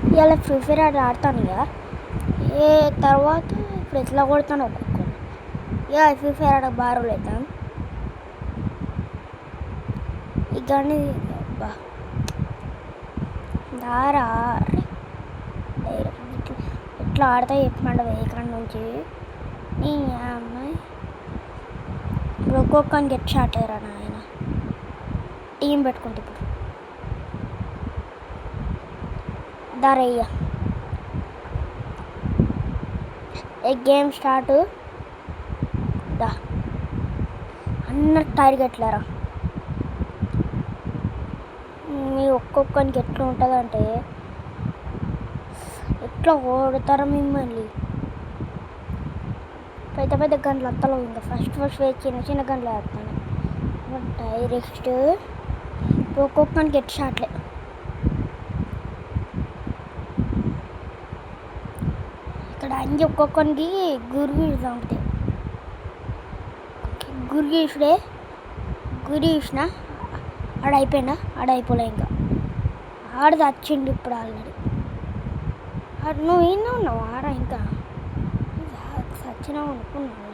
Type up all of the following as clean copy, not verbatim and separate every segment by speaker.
Speaker 1: ఇవాళ free fire ఆడతాను ఇక ఏ తర్వాత ఇప్పుడు ఎట్లా కొడతాను ఒక్కొక్కరు ఇక ఫ్రీ ఫైర్ ఆడ బారులు అవుతాను ఇక బా దారా ఎట్లా ఆడతా చెప్పమంట ఇక్కడ నుంచి నీ అమ్మాయి ఇప్పుడు ఒక్కొక్కరికి ఎట్ షాట్ అయ్యారా ఆయన టీం పెట్టుకుంటే ఇప్పుడు దారయ్య ఏ గేమ్ స్టార్ట్ దా అన్న టార్గెట్లరా మీ ఒక్కొక్కరికి ఎట్లా ఉంటుందంటే ఎట్లా ఓడతారా మిమ్మల్ని పెద్ద పెద్ద గంటలు అత్తలో ఇంకా ఫస్ట్ చిన్న చిన్న గంటలు వేస్తాను డైరెక్ట్ ఒక్కొక్కరికి ఎట్ షాట్లే ఇక్కడ అన్ని ఒక్కొక్కరికి గురి చంపుతాయి గురి చూసిన ఆడైపోయినా ఆడైపోలే ఇంకా ఆడది వచ్చిండు ఇప్పుడు ఆల్రెడీ నువ్వు ఈయన ఉన్నావు ఆరా ఇంకా సచ్చినావు అనుకున్నావు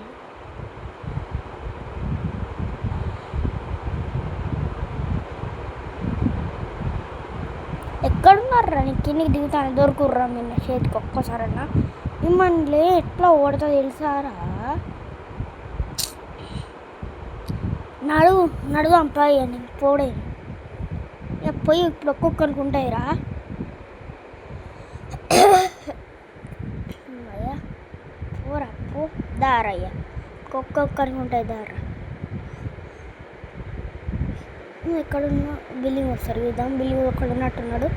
Speaker 1: ఎక్కడున్నారా నీకు కిందికి దిగుతాను దొరుకుర్రా నిన్న చేతికి ఒక్కసారన్నా మిమ్మల్ని ఎట్లా ఓడతా తెలుసారా నడుదాం పోయి అని పోడే ఇక పోయి ఇప్పుడు ఒక్కొక్కరికి ఉంటాయిరా పోరా పో దారయ్యా ఒక్కొక్కరికి ఉంటాయి దారా నువ్వు ఎక్కడున్నా బిల్లింగ్ వస్తారు చూద్దాం బిల్లింగ్ ఒక్కడ ఉన్నట్టున్నాడు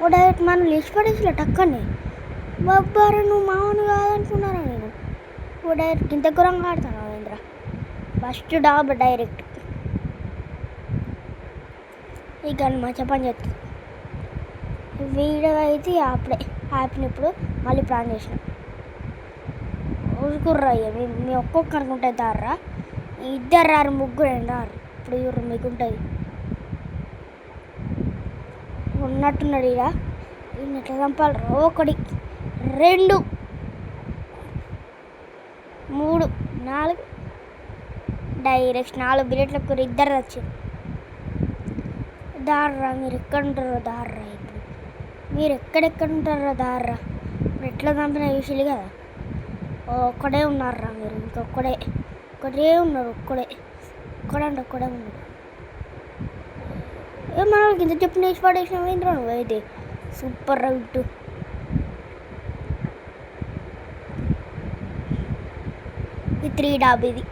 Speaker 1: ఓ డైరెక్ట్ మనం లిస్ట్ పడేసిలే టక్కని బాబారా నువ్వు మామూలు కాదనుకున్నారా నేను ఓ డైరెక్ట్ ఇంత ఘోరంగా ఆడతాను రవీంద్ర ఫస్ట్ డాబ్ డైరెక్ట్ ఈ గన్ మంచి పని చేస్తుంది వీడియో అయితే యాప్ని ఇప్పుడు మళ్ళీ ప్లాన్ చేసిన ఊరుకుర్రయ్య మీ ఒక్కొక్కరికి ఉంటుంది దారా ఇద్దరు రారు ముగ్గురు రారు ఇప్పుడు ఇవ్వరు మీకు ఉంటుంది ఉన్నట్టున్నాడు ఇక ఈయన ఎట్లా చంపాలి 1 2 3 4 డైరెక్ట్ 4 బిల్లెట్లకు ఇద్దరు వచ్చి దార్రా మీరు ఎక్కడ ఉంటారో దార్రా ఇప్పుడు మీరు ఎక్కడెక్కడ ఉంటారో దార్రా ఇప్పుడు ఎట్లా చంపిన విషయాలు కదా ఒక్కడే ఉన్నారా మీరు ఇంకొక్కడే ఉన్నారు ఒక్కడే ఉన్నాడు మన వాళ్ళకి ఇంత చెప్పిన వేసి పడేసినావు ఏంద్రా నువ్వు అయితే సూపర్ రౌట్ ఈ 3 డాబ్ ఇది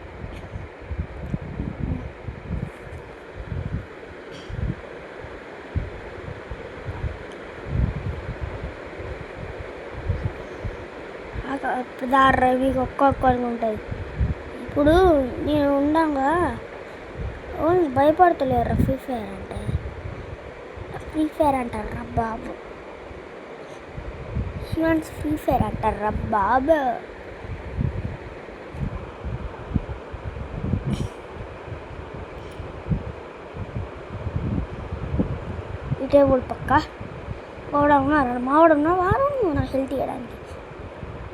Speaker 1: దార్రా మీకు ఒక్కొక్కరికి ఉంటుంది ఇప్పుడు నేను ఉండగా భయపడతలేరు ఫ్రీ ఫైర్ అంటారా బాబు హ్యూమన్స్ ఫ్రీ ఫైర్ అంటారా బాబు ఈ టేబుల్ పక్క మావాడు వారు నాకు హెల్త్ ఇవ్వడానికి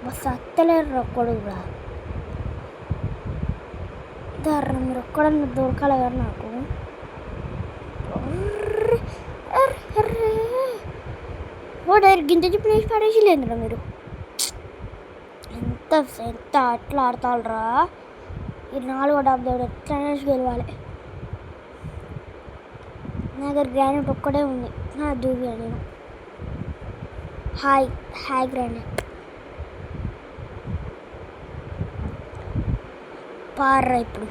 Speaker 1: బస్ అత్తలేరు ఒక్కడు కూడా దారా మీరు ఒక్కడన్నా దొరకాలి కదా నాకు ఓ డైరెక్ట్ గింత చెప్పి వేసి పడేసి లేదురా మీరు ఎంత అట్లా ఆడతారా ఈ 4వ డాబ్ దేవుడు ఎట్లా గెలవాలి నా దగ్గర గ్రానైట్ ఒక్కడే ఉంది నా దూబి నేను హాయ్ గ్రానైట్ పార్రా ఇప్పుడు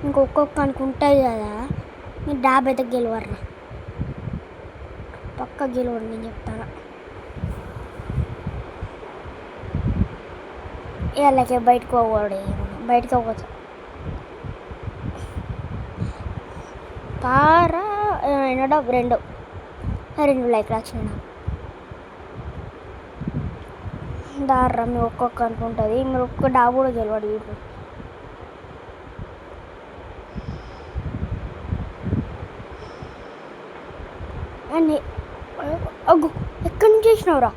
Speaker 1: ఇంకొక్కరికి ఉంటాయి కదా మీరు డాబ్ అయితే గెలవర్రా పక్క గెలవరు నేను చెప్తాను వీళ్ళకి బయటకు పోతా పారా డాబ్ 2 లైక్లు వచ్చిన దార్రా మీరు ఒక్కొక్కరికి ఉంటుంది మీరు ఒక్క డాబ్ కూడా గెలవాడు వీడు అన్నీ ఎక్కడ ఎక్కడి నుంచి చేసినావురా?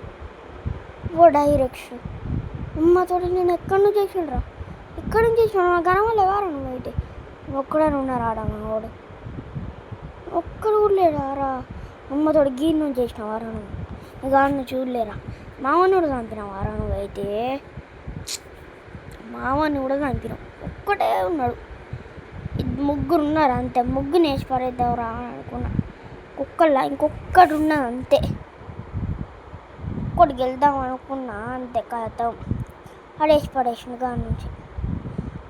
Speaker 1: ఓ డైరెక్షన్ అమ్మతోటి నేను ఎక్కడి నుంచి చేసినరా? ఎక్కడి నుంచి చేసినావు? నా గనవల్ల వారా నువ్వు అయితే ఒక్కడే ఉన్నారా ఆడ మనవాడు? ఒక్కడు కూడా లేడారా? అమ్మతోటి గీని నుంచి చేసినావారా నువ్వు? ఇక ఆడను చూడలేరా? మామని కూడా చంపినావారా నువ్వైతే? మామని కూడా చంపినావు. ఒక్కటే ఉన్నాడు. ముగ్గురు ఉన్నారు అంతే. ముగ్గురు వేసి పడేద్దాంరా అనుకున్నా. కుక్కల్లా ఇంకొక్కడు ఉన్నది అంతే. ఒక్కడికి వెళ్దాం అనుకున్నా అంతే. కథం పడేసి పడేసిన దాని నుంచి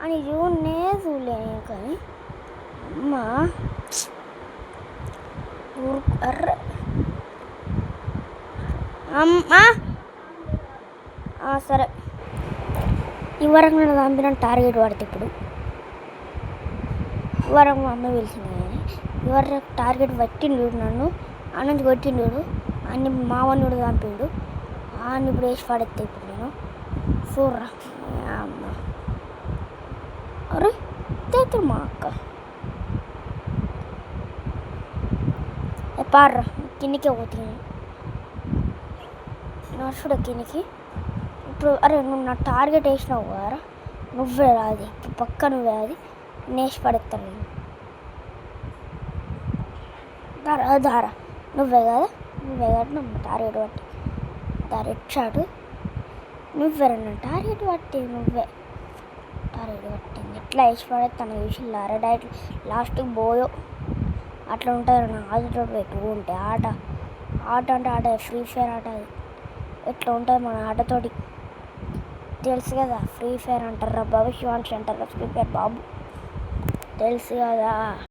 Speaker 1: అని చూడలేను కానీ అమ్మ అర్ర అమ్మా సరే. ఈ వరంగా నన్ను చంపిన టార్గెట్ పడితే ఇప్పుడు వరం మా అమ్మ పిలిచింది కానీ ఎవరు టార్గెట్ పట్టిండు నన్ను అన్నందుకు కొట్టిండు అన్ని మావని కూడా చంపిండు. అన్ని ఇప్పుడు వేసి పడేస్తే ఇప్పుడు నేను చూర్రా అమ్మ. అరే తెచ్చు మా అక్క పార్రా కిందికే పోతుంది నర్సుడు కిందికి. ఇప్పుడు అరే నువ్వు నా టార్గెట్ వేసినావు కదా, నువ్వే రాది పక్క నువ్వే అది నేసి పడేస్తాను నేను. దారా నువ్వే కదా నువ్వు టార్గెట్ పట్టి రెడ్ షాట్ నువ్వేరన్నా టార్గెట్ పట్టి నువ్వే టార్గెట్ పట్టింది. ఎట్లా వేసి పడేస్తాను చూసిల్లా? అరే డైరెక్ట్ లాస్ట్కి పోయో అట్లా ఉంటుంది. నా ఆటతో పెట్టుకు ఉంటే ఆట అంటే ఆట ఫ్రీ ఫైర్ ఆట. అది ఎట్లా ఉంటుంది మన ఆటతోటి తెలుసు కదా. ఫ్రీ ఫైర్ అంటారా బాబు, శివాంశ్ అంటారా ఫ్రీ ఫైర్ బాబు తెలుసు కదా.